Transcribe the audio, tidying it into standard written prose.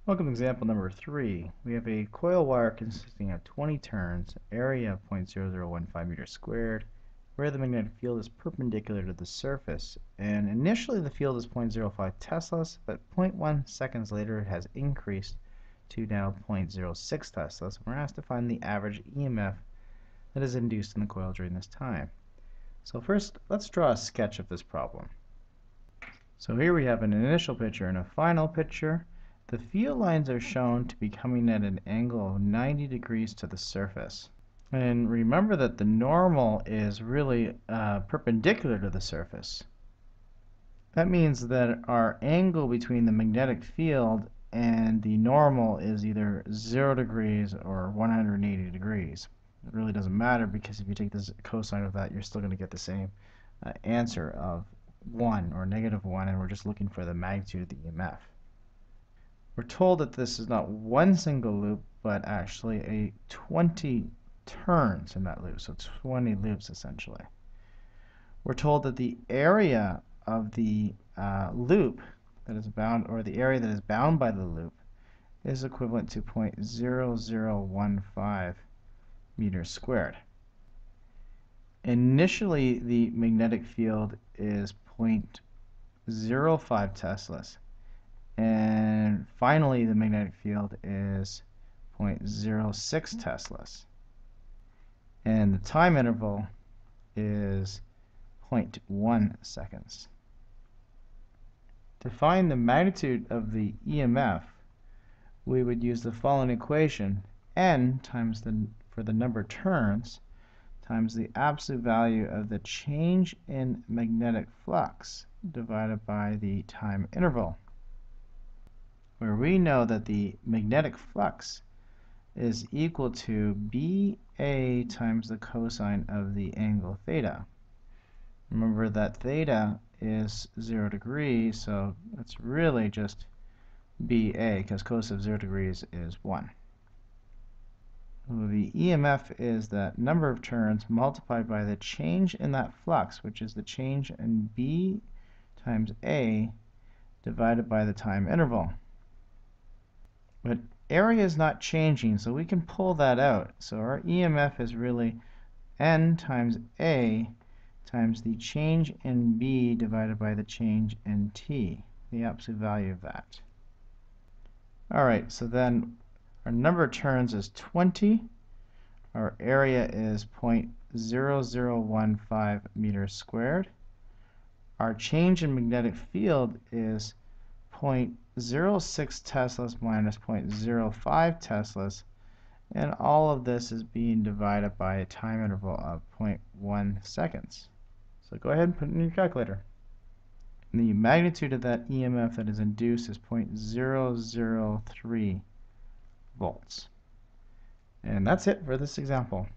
Welcome to example number 3. We have a coil wire consisting of 20 turns, area of 0.0015 meters squared, where the magnetic field is perpendicular to the surface. And initially the field is 0.05 teslas, but 0.1 seconds later it has increased to now 0.06 teslas. And we're asked to find the average EMF that is induced in the coil during this time. So first, let's draw a sketch of this problem. So here we have an initial picture and a final picture. The field lines are shown to be coming at an angle of 90 degrees to the surface. And remember that the normal is really perpendicular to the surface. That means that our angle between the magnetic field and the normal is either 0 degrees or 180 degrees. It really doesn't matter, because if you take the cosine of that, you're still going to get the same answer of 1 or -1, and we're just looking for the magnitude of the EMF. We're told that this is not one single loop, but actually a 20 turns in that loop, so 20 loops essentially. We're told that the area of the loop that is bound, or the area that is bound by the loop, is equivalent to 0.0015 meters squared. Initially, the magnetic field is 0.05 teslas. And finally, the magnetic field is 0.06 teslas. And the time interval is 0.1 seconds. To find the magnitude of the EMF, we would use the following equation: N times for the number of turns times the absolute value of the change in magnetic flux divided by the time interval, where we know that the magnetic flux is equal to BA times the cosine of the angle theta. Remember that theta is 0 degrees, so it's really just BA, because cos of 0 degrees is 1. The EMF is that number of turns multiplied by the change in that flux, which is the change in B times A divided by the time interval. But area is not changing, so we can pull that out. So our EMF is really N times A times the change in B divided by the change in T, the absolute value of that. Alright, so then our number of turns is 20. Our area is 0.0015 meters squared. Our change in magnetic field is 0.06 teslas minus 0.05 teslas, and all of this is being divided by a time interval of 0.1 seconds. So go ahead and put it in your calculator. And the magnitude of that EMF that is induced is 0.003 volts. And that's it for this example.